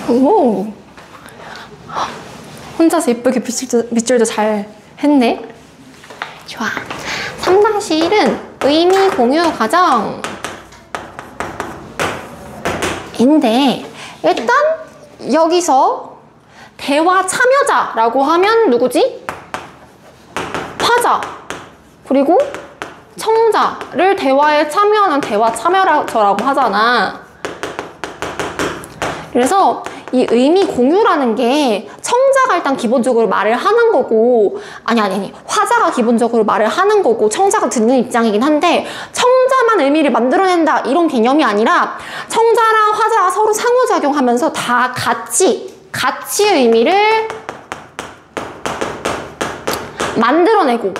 오. 혼자서 예쁘게 밑줄도 잘 했네. 좋아. 3-1은 의미 공유 과정인데 일단 여기서 대화 참여자라고 하면 누구지? 화자 그리고 청자를 대화에 참여하는 대화 참여자라고 하잖아. 그래서 이 의미 공유라는 게 청자가 일단 기본적으로 말을 하는 거고 아니 화자가 기본적으로 말을 하는 거고 청자가 듣는 입장이긴 한데 청자만 의미를 만들어낸다 이런 개념이 아니라 청자랑 화자가 서로 상호작용하면서 다 같이 의미를 만들어내고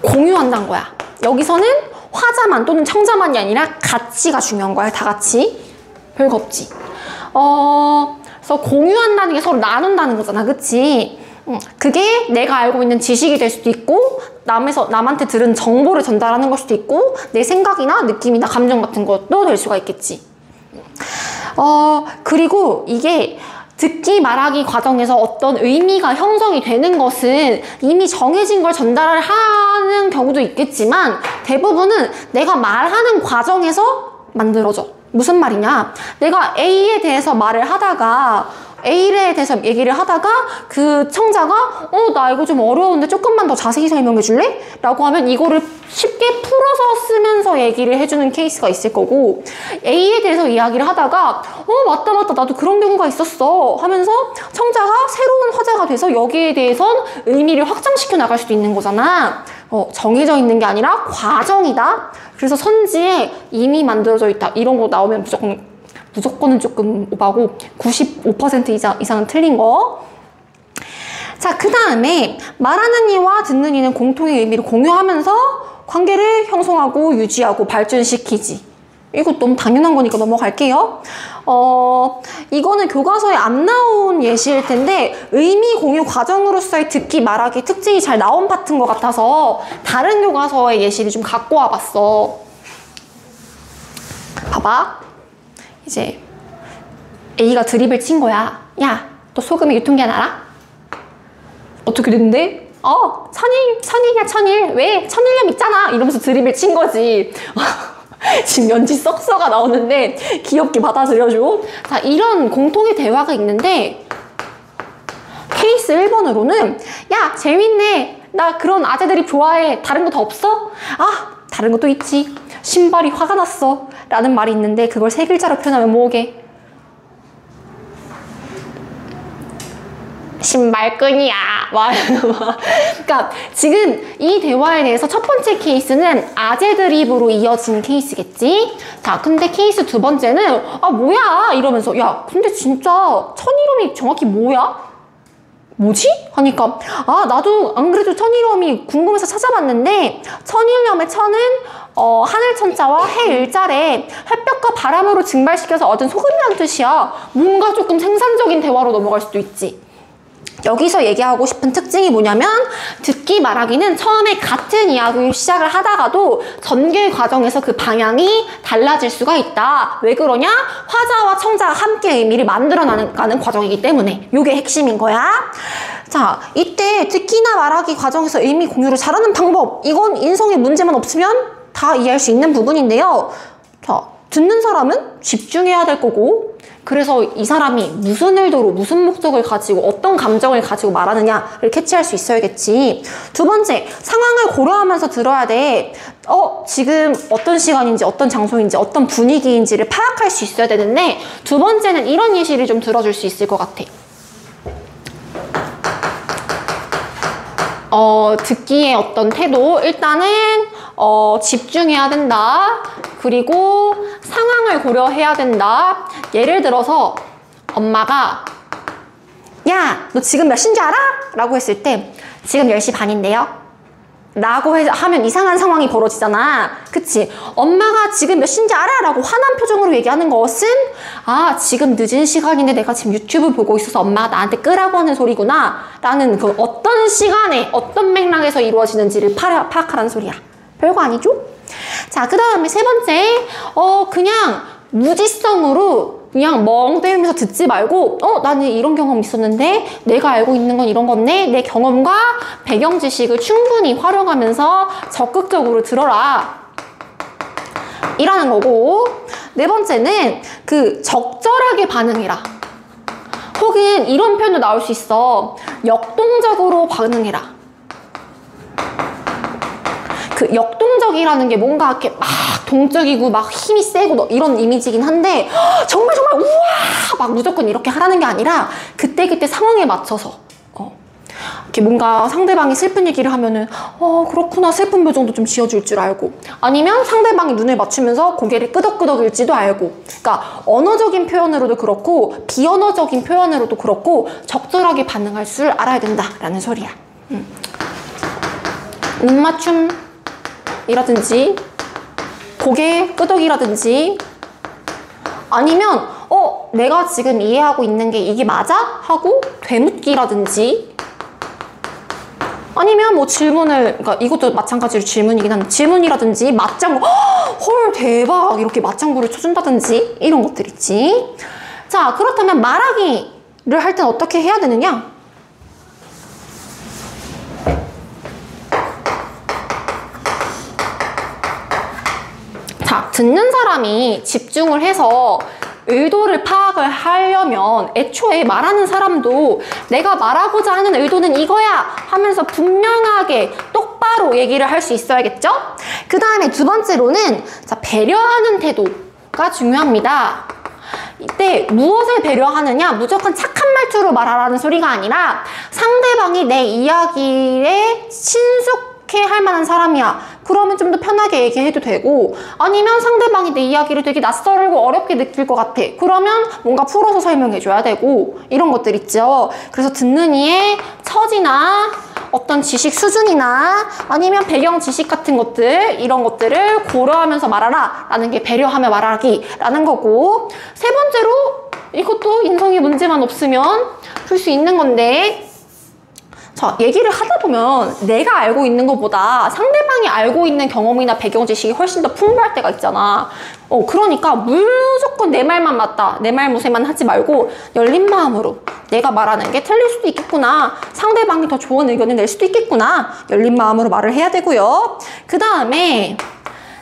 공유한다는 거야. 여기서는 화자만 또는 청자만이 아니라 같이가 중요한 거야. 다 같이. 별거 없지. 그래서 공유한다는 게 서로 나눈다는 거잖아. 그치? 그게 내가 알고 있는 지식이 될 수도 있고 남한테 들은 정보를 전달하는 걸 수도 있고 내 생각이나 느낌이나 감정 같은 것도 될 수가 있겠지. 그리고 이게 듣기 말하기 과정에서 어떤 의미가 형성이 되는 것은 이미 정해진 걸 전달하는 경우도 있겠지만 대부분은 내가 말하는 과정에서 만들어져. 무슨 말이냐? 내가 A에 대해서 말을 하다가 A에 대해서 얘기를 하다가 그 청자가 나 이거 좀 어려운데 조금만 더 자세히 설명해 줄래? 라고 하면 이거를 쉽게 풀어서 쓰면서 얘기를 해주는 케이스가 있을 거고 A에 대해서 이야기를 하다가 맞다 나도 그런 경우가 있었어 하면서 청자가 새로운 화자가 돼서 여기에 대해선 의미를 확장시켜 나갈 수도 있는 거잖아. 정해져 있는 게 아니라 과정이다. 그래서 선지에 이미 만들어져 있다. 이런 거 나오면 무조건은 조금 오바고 95% 이상은 틀린 거. 자, 그 다음에 말하는 이와 듣는 이는 공통의 의미를 공유하면서 관계를 형성하고 유지하고 발전시키지. 이거 너무 당연한 거니까 넘어갈게요. 이거는 교과서에 안 나온 예시일 텐데 의미 공유 과정으로서의 듣기 말하기 특징이 잘 나온 파트인 것 같아서 다른 교과서의 예시를 좀 갖고 와봤어. 봐봐. 이제 A가 드립을 친 거야. 야, 너 소금의 유통기한 알아? 어떻게 됐는데? 천일이야, 천일. 왜? 천일염 있잖아. 이러면서 드립을 친 거지. 지금 연지 썩써가 나오는데 귀엽게 받아들여줘. 자, 이런 공통의 대화가 있는데 케이스 1번으로는 야, 재밌네. 나 그런 아재들이 좋아해. 다른 거 더 없어? 다른 것도 있지. 신발이 화가 났어. 라는 말이 있는데 그걸 3글자로 표현하면 뭐게? 신발끈이야. 그러니까 지금 이 대화에 대해서 첫 번째 케이스는 아재 드립으로 이어진 케이스겠지? 자, 근데 케이스 두 번째는 뭐야? 이러면서 야, 근데 진짜 천일염이 정확히 뭐야? 뭐지? 하니까 나도 안 그래도 천일염이 궁금해서 찾아봤는데 천일염의 천은 하늘 천자와 해 일자래 햇볕과 바람으로 증발시켜서 얻은 소금이란 뜻이야. 뭔가 조금 생산적인 대화로 넘어갈 수도 있지. 여기서 얘기하고 싶은 특징이 뭐냐면 듣기 말하기는 처음에 같은 이야기를 시작을 하다가도 전개 과정에서 그 방향이 달라질 수가 있다. 왜 그러냐? 화자와 청자가 함께 의미를 만들어가는 과정이기 때문에 이게 핵심인 거야. 자, 이때 듣기나 말하기 과정에서 의미 공유를 잘하는 방법, 이건 인성의 문제만 없으면 다 이해할 수 있는 부분인데요. 자, 듣는 사람은 집중해야 될 거고 그래서 이 사람이 무슨 의도로 무슨 목적을 가지고 어떤 감정을 가지고 말하느냐를 캐치할 수 있어야겠지. 두 번째, 상황을 고려하면서 들어야 돼. 지금 어떤 시간인지 어떤 장소인지 어떤 분위기인지를 파악할 수 있어야 되는데 두 번째는 이런 예시를 좀 들어줄 수 있을 것 같아. 듣기의 어떤 태도, 일단은 집중해야 된다. 그리고 상황을 고려해야 된다. 예를 들어서 엄마가 야, 너 지금 몇 시인 줄 알아? 라고 했을 때 지금 10시 반인데요? 라고 하면 이상한 상황이 벌어지잖아. 그치? 엄마가 지금 몇 시인지 알아? 라고 화난 표정으로 얘기하는 것은 지금 늦은 시간인데 내가 지금 유튜브 보고 있어서 엄마가 나한테 끄라고 하는 소리구나 라는 그 어떤 시간에 어떤 맥락에서 이루어지는지를 파악하라는 소리야. 별거 아니죠? 자, 그 다음에 세 번째, 그냥 무지성으로 그냥 멍 때리는 하면서 듣지 말고 나는 이런 경험 있었는데 내가 알고 있는 건 이런 건데 내 경험과 배경 지식을 충분히 활용하면서 적극적으로 들어라 이라는 거고, 네 번째는 그 적절하게 반응해라. 혹은 이런 표현도 나올 수 있어. 역동적으로 반응해라. 그 역동적이라는 게 뭔가 이렇게 막 동적이고 막 힘이 세고 이런 이미지긴 한데 정말 우와 막 무조건 이렇게 하라는 게 아니라 그때그때 상황에 맞춰서 이렇게 뭔가 상대방이 슬픈 얘기를 하면은 그렇구나 슬픈 표정도 좀 지어줄 줄 알고, 아니면 상대방이 눈을 맞추면서 고개를 끄덕끄덕일지도 알고, 그러니까 언어적인 표현으로도 그렇고 비언어적인 표현으로도 그렇고 적절하게 반응할 줄 알아야 된다라는 소리야. 눈 맞춤이라든지 고개 끄덕이라든지, 아니면 내가 지금 이해하고 있는 게 이게 맞아? 하고 되묻기라든지, 아니면 뭐 질문을, 그러니까 이것도 마찬가지로 질문이긴 한데 질문이라든지 맞장구, 헐 대박 이렇게 맞장구를 쳐준다든지 이런 것들 있지. 자, 그렇다면 말하기를 할 땐 어떻게 해야 되느냐? 자, 듣는 사람이 집중을 해서 의도를 파악을 하려면 애초에 말하는 사람도 내가 말하고자 하는 의도는 이거야 하면서 분명하게 똑바로 얘기를 할 수 있어야겠죠? 그 다음에 두 번째로는 자, 배려하는 태도가 중요합니다. 이때 무엇을 배려하느냐? 무조건 착한 말투로 말하라는 소리가 아니라 상대방이 내 이야기에 친숙해 할 만한 사람이야. 그러면 좀 더 편하게 얘기해도 되고, 아니면 상대방이 내 이야기를 되게 낯설고 어렵게 느낄 것 같아. 그러면 뭔가 풀어서 설명해줘야 되고, 이런 것들 있죠. 그래서 듣는 이의 처지나 어떤 지식 수준이나 아니면 배경 지식 같은 것들, 이런 것들을 고려하면서 말하라 라는 게 배려하며 말하기 라는 거고, 세 번째로 이것도 인성의 문제만 없으면 풀 수 있는 건데, 자, 얘기를 하다 보면 내가 알고 있는 것보다 상대방이 알고 있는 경험이나 배경 지식이 훨씬 더 풍부할 때가 있잖아. 그러니까 무조건 내 말만 맞다, 내 말 무새만 하지 말고 열린 마음으로 내가 말하는 게 틀릴 수도 있겠구나, 상대방이 더 좋은 의견을 낼 수도 있겠구나, 열린 마음으로 말을 해야 되고요. 그 다음에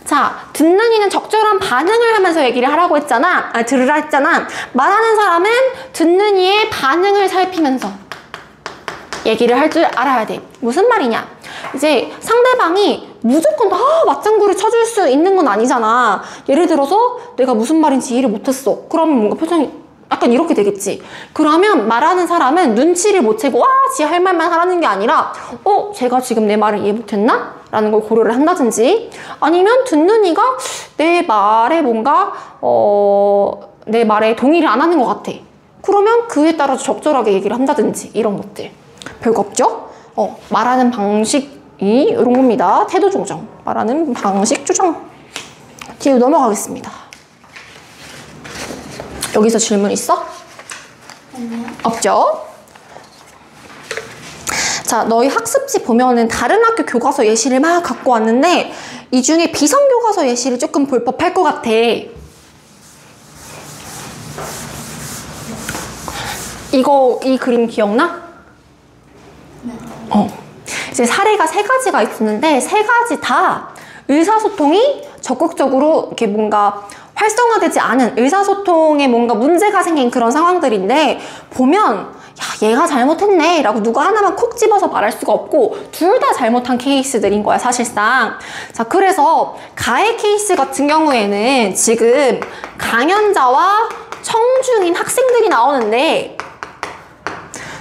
자, 듣는 이는 적절한 반응을 하면서 얘기를 하라고 했잖아. 들으라 했잖아. 말하는 사람은 듣는 이의 반응을 살피면서 얘기를 할 줄 알아야 돼. 무슨 말이냐? 이제 상대방이 무조건 다 맞장구를 쳐줄 수 있는 건 아니잖아. 예를 들어서 내가 무슨 말인지 이해를 못했어. 그러면 뭔가 표정이 약간 이렇게 되겠지. 그러면 말하는 사람은 눈치를 못 채고 와, 지 할 말만 하라는 게 아니라 제가 지금 내 말을 이해 못했나? 라는 걸 고려를 한다든지, 아니면 듣는 이가 내 말에 뭔가 내 말에 동의를 안 하는 것 같아. 그러면 그에 따라서 적절하게 얘기를 한다든지, 이런 것들. 별거 없죠? 말하는 방식이 이런 겁니다. 태도 조정. 말하는 방식 조정. 뒤로 넘어가겠습니다. 여기서 질문 있어? 없죠? 자, 너희 학습지 보면은 다른 학교 교과서 예시를 막 갖고 왔는데 이 중에 비성교과서 예시를 조금 볼 법할 것 같아. 이 그림 기억나? 이제 사례가 3가지가 있었는데 3가지 다 의사소통이 적극적으로 이렇게 뭔가 활성화되지 않은, 의사소통에 뭔가 문제가 생긴 그런 상황들인데, 보면 야, 얘가 잘못했네 라고 누가 하나만 콕 집어서 말할 수가 없고 둘 다 잘못한 케이스들인 거야, 사실상. 자, 그래서 가해 케이스 같은 경우에는 지금 강연자와 청중인 학생들이 나오는데,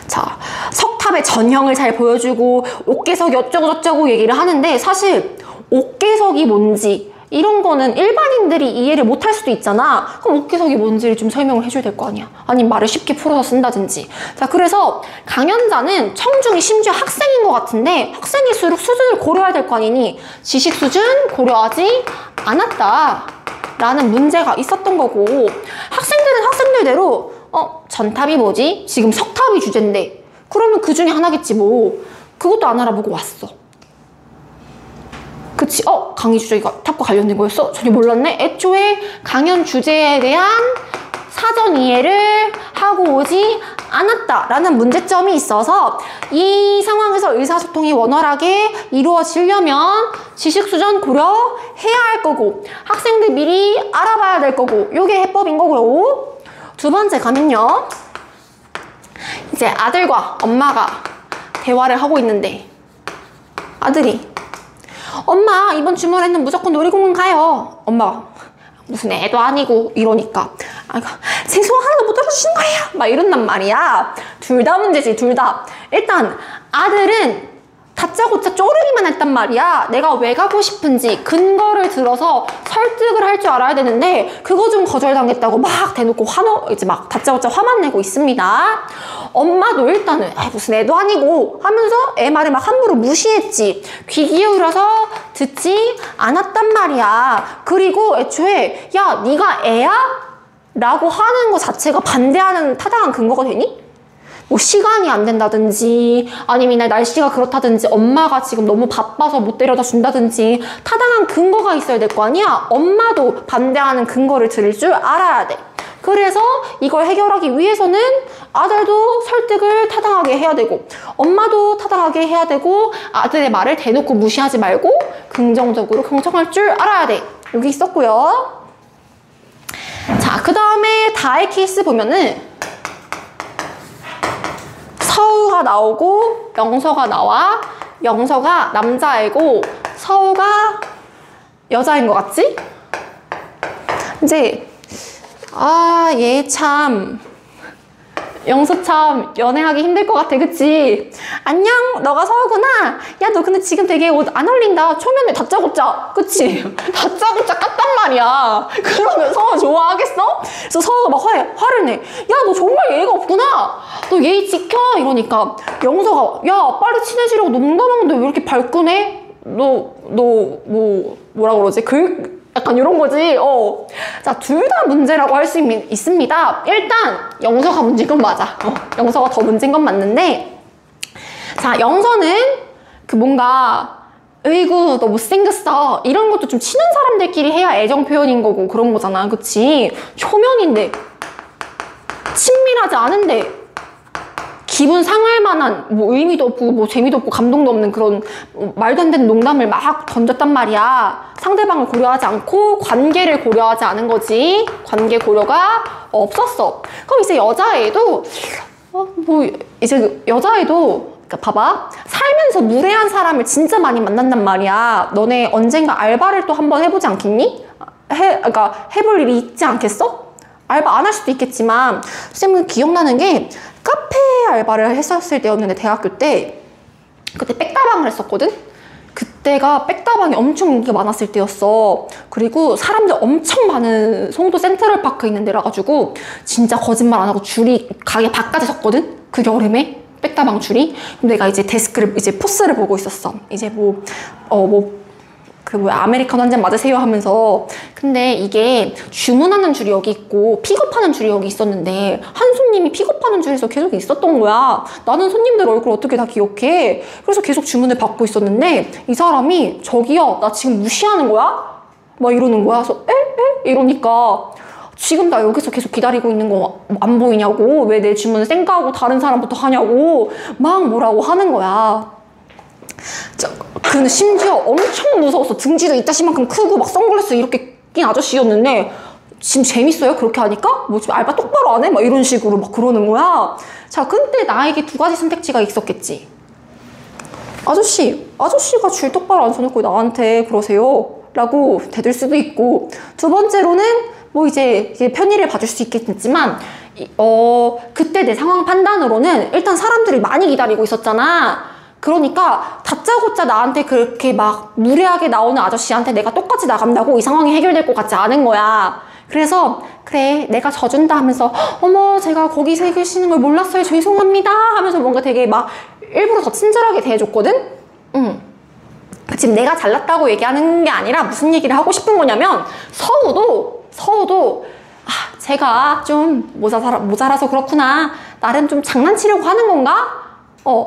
자, 석탑의 전형을 잘 보여주고 옥계석이 어쩌고저쩌고 얘기를 하는데, 사실 옥계석이 뭔지 이런 거는 일반인들이 이해를 못할 수도 있잖아. 그럼 옥계석이 뭔지를 좀 설명을 해줘야 될 거 아니야. 아니면 말을 쉽게 풀어서 쓴다든지. 자, 그래서 강연자는 청중이 심지어 학생인 것 같은데 학생일수록 수준을 고려해야 될 거 아니니 지식 수준 고려하지 않았다 라는 문제가 있었던 거고, 학생들은 학생들대로 전탑이 뭐지? 지금 석탑이 주제인데 그러면 그 중에 하나겠지 뭐. 그것도 안 알아보고 왔어. 그치? 강의 주제가 탑과 관련된 거였어? 전혀 몰랐네? 애초에 강연 주제에 대한 사전 이해를 하고 오지 않았다라는 문제점이 있어서 이 상황에서 의사소통이 원활하게 이루어지려면 지식수전 고려해야 할 거고 학생들 미리 알아봐야 될 거고 요게 해법인 거고요. 두 번째 가면요. 이제 아들과 엄마가 대화를 하고 있는데 아들이 엄마 이번 주말에는 무조건 놀이공원 가요. 엄마가 무슨 애도 아니고 이러니까 제 소원 하나도 못 들어주시는 거예요 막 이런단 말이야. 둘 다 문제지 둘 다. 일단 아들은 다짜고짜 쪼르기만 했단 말이야. 내가 왜 가고 싶은지 근거를 들어서 설득을 할 줄 알아야 되는데 그거 좀 거절당했다고 막 대놓고 이제 막 다짜고짜 화만 내고 있습니다. 엄마도 일단은 무슨 애도 아니고 하면서 애 말을 막 함부로 무시했지. 귀 기울여서 듣지 않았단 말이야. 그리고 애초에 야 네가 애야? 라고 하는 거 자체가 반대하는 타당한 근거가 되니? 뭐 시간이 안 된다든지 아니면 이날 날씨가 그렇다든지 엄마가 지금 너무 바빠서 못 데려다 준다든지 타당한 근거가 있어야 될 거 아니야? 엄마도 반대하는 근거를 들을 줄 알아야 돼. 그래서 이걸 해결하기 위해서는 아들도 설득을 타당하게 해야 되고 엄마도 타당하게 해야 되고 아들의 말을 대놓고 무시하지 말고 긍정적으로 경청할 줄 알아야 돼. 여기 있었고요. 자, 그 다음에 다의 케이스 보면은 서우가 나오고 영서가 나와. 영서가 남자애고 서우가 여자인 것 같지? 이제 얘 참 영서 참 연애하기 힘들 것 같아 그치? 안녕 너가 서우구나. 야 너 근데 지금 되게 옷 안 어울린다. 초면에 다짜고짜 그치? 다짜고짜 깠단 말이야. 그러면 서우 좋아하겠어? 그래서 서우가 막 화를 내. 야 너 정말 예의가 없구나. 너 예의 지켜 이러니까 영서가 야 빨리 친해지려고 농담하는데 왜 이렇게 발끈해? 너 뭐라 그러지? 약간 이런 거지. 자, 둘 다 문제라고 할 수 있습니다. 일단 영서가 문제인 건 맞아. 영서가 더 문제인 건 맞는데 자, 영서는 뭔가 으이구 너 못생겼어 이런 것도 좀 친한 사람들끼리 해야 애정 표현인 거고 그런 거잖아. 그치? 초면인데 친밀하지 않은데 기분 상할 만한 의미도 없고 재미도 없고 감동도 없는 그런 말도 안 되는 농담을 막 던졌단 말이야. 상대방을 고려하지 않고 관계를 고려하지 않은 거지. 관계 고려가 없었어. 그럼 이제 여자애도 그러니까 봐봐. 살면서 무례한 사람을 진짜 많이 만난단 말이야. 너네 언젠가 알바를 또 한번 해보지 않겠니? 그러니까 해볼 일이 있지 않겠어? 알바 안 할 수도 있겠지만 쌤은 기억나는 게 카페 알바를 했었을 때였는데 대학교 때 그때 백다방을 했었거든? 그때가 백다방이 엄청 인기가 많았을 때였어. 그리고 사람들 엄청 많은 송도 센트럴파크 있는 데라 가지고 진짜 거짓말 안 하고 줄이 가게 밖까지 섰거든? 그 여름에 백다방 줄이. 그럼 내가 이제 데스크를 이제 포스를 보고 있었어. 이제 아메리카노 한 잔 맞으세요 하면서. 근데 이게 주문하는 줄이 여기 있고 픽업하는 줄이 여기 있었는데 한 손님이 픽업하는 줄에서 계속 있었던 거야. 나는 손님들 얼굴 어떻게 다 기억해. 그래서 계속 주문을 받고 있었는데 이 사람이 저기요 나 지금 무시하는 거야? 막 이러는 거야. 그래서 이러니까 지금 나 여기서 계속 기다리고 있는 거 안 보이냐고. 왜 내 주문을 쌩까하고 다른 사람부터 하냐고 막 뭐라고 하는 거야. 근데 심지어 엄청 무서웠어. 등지도 이따시만큼 크고 막 선글라스 이렇게 낀 아저씨였는데 지금 재밌어요? 그렇게 하니까? 뭐 지금 알바 똑바로 안 해? 막 이런 식으로 막 그러는 거야. 자, 근데 나에게 두 가지 선택지가 있었겠지. 아저씨가 줄 똑바로 안 서놓고 나한테 그러세요? 라고 대들 수도 있고, 두 번째로는 뭐 이제 편의를 봐줄 수 있겠지만 그때 내 상황 판단으로는 일단 사람들이 많이 기다리고 있었잖아. 그러니까 다짜고짜 나한테 그렇게 막 무례하게 나오는 아저씨한테 내가 똑같이 나간다고 이 상황이 해결될 것 같지 않은 거야. 그래서 그래 내가 져준다 하면서 어머 제가 거기 서 계시는 걸 몰랐어요 죄송합니다 하면서 뭔가 되게 막 일부러 더 친절하게 대해줬거든. 지금 내가 잘났다고 얘기하는 게 아니라 무슨 얘기를 하고 싶은 거냐면 서우도 제가 좀 모자라서 그렇구나, 나름 좀 장난치려고 하는 건가?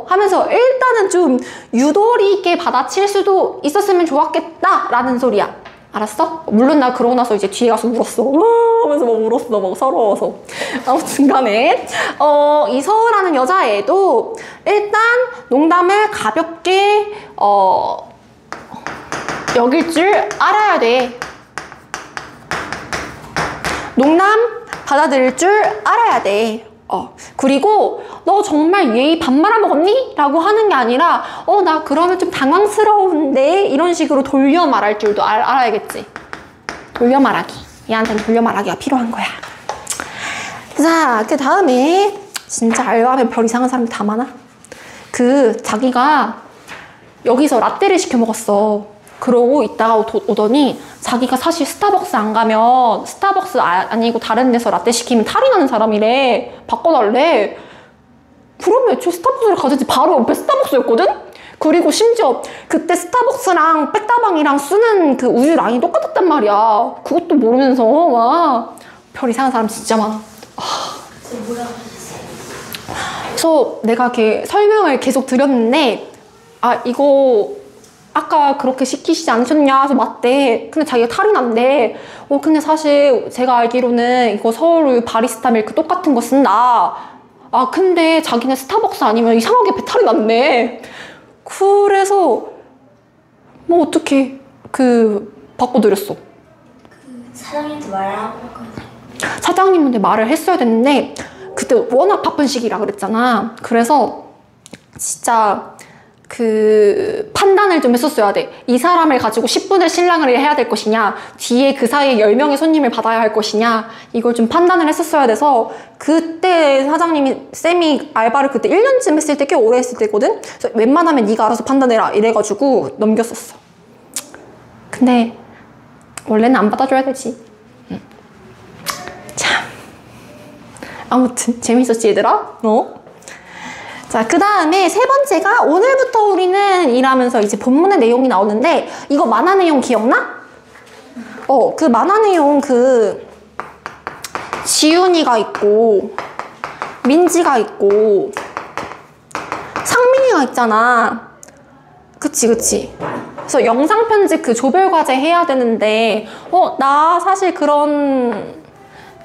하면서 일단은 좀 유도리 있게 받아칠 수도 있었으면 좋았겠다 라는 소리야. 알았어? 물론 나 그러고 나서 이제 뒤에 가서 울었어. 하면서 막 울었어. 막 서러워서. 아무튼 간에 이 서우라는 여자애도 일단 농담을 가볍게 여길 줄 알아야 돼. 농담 받아들일 줄 알아야 돼. 그리고 너 정말 예의 밥 말아먹었니? 라고 하는 게 아니라 나 그러면 좀 당황스러운데 이런 식으로 돌려 말할 줄도 알아야겠지. 돌려 말하기. 얘한테는 돌려 말하기가 필요한 거야. 자, 그 다음에 진짜 알바하면 별 이상한 사람이 다 많아. 자기가 여기서 라떼를 시켜 먹었어. 그러고 있다가 오더니 자기가 사실 스타벅스 안 가면 스타벅스 아니고 다른 데서 라떼 시키면 탈이 나는 사람이래. 바꿔달래. 그러면 애초에 스타벅스를 가자지. 바로 옆에 스타벅스였거든? 그리고 심지어 그때 스타벅스랑 백다방이랑 쓰는 그 우유 라인이 똑같았단 말이야. 그것도 모르면서 막 별 이상한 사람 진짜 많아. 그래서 내가 이렇게 설명을 계속 드렸는데 이거 아까 그렇게 시키시지 않으셨냐? 그래서 맞대. 근데 자기가 탈이 난대. 근데 사실 제가 알기로는 이거 서울우유 바리스타 밀크 똑같은 거 쓴다. 근데 자기는 스타벅스 아니면 이상하게 배탈이 났네. 그래서 뭐 어떻게 바꿔드렸어. 사장님한테 말하고 사장님한테 말을 했어야 됐는데 그때 워낙 바쁜 시기라 그랬잖아. 그래서 진짜 판단을 좀 했었어야 돼. 이 사람을 가지고 10분을 신랑을 해야 될 것이냐, 뒤에 그 사이에 10명의 손님을 받아야 할 것이냐, 이걸 좀 판단을 했었어야 돼서 그때 쌤이 알바를 그때 1년쯤 했을 때 꽤 오래 했을 때거든? 그래서 웬만하면 네가 알아서 판단해라 이래가지고 넘겼었어. 근데 원래는 안 받아줘야 되지. 참. 아무튼 재밌었지 얘들아? 자, 그 다음에 세 번째가 오늘부터 우리는 일하면서 이제 본문의 내용이 나오는데 이거 만화 내용 기억나? 그 만화 내용 지훈이가 있고 민지가 있고 상민이가 있잖아. 그치. 그래서 영상 편집 조별 과제 해야 되는데 나 사실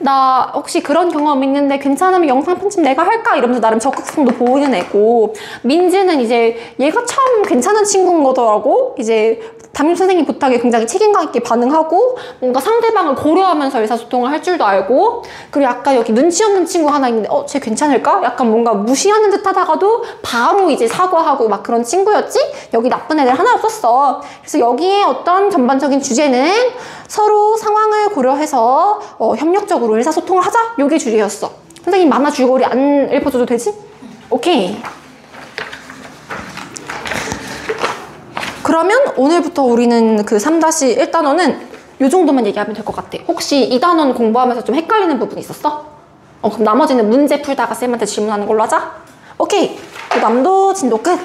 나 혹시 그런 경험 있는데 괜찮으면 영상 편집 내가 할까? 이러면서 나름 적극성도 보이는 애고, 민지는 이제 얘가 참 괜찮은 친구인 거더라고. 이제 담임 선생님 부탁에 굉장히 책임감 있게 반응하고 뭔가 상대방을 고려하면서 의사소통을 할 줄도 알고, 그리고 약간 여기 눈치 없는 친구 하나 있는데 쟤 괜찮을까? 약간 뭔가 무시하는 듯 하다가도 바로 이제 사과하고 막 그런 친구였지? 여기 나쁜 애들 하나 없었어. 그래서 여기에 어떤 전반적인 주제는 서로 상황을 고려해서 협력적으로 의사소통을 하자. 요게 주제였어. 선생님 만화 줄거리 안 읊어줘도 되지? 오케이. 그러면 오늘부터 우리는 3-1단원은 요 정도만 얘기하면 될 것 같아. 혹시 이 단원 공부하면서 좀 헷갈리는 부분 있었어? 그럼 나머지는 문제 풀다가 쌤한테 질문하는 걸로 하자. 오케이. 그 남도 진도 끝.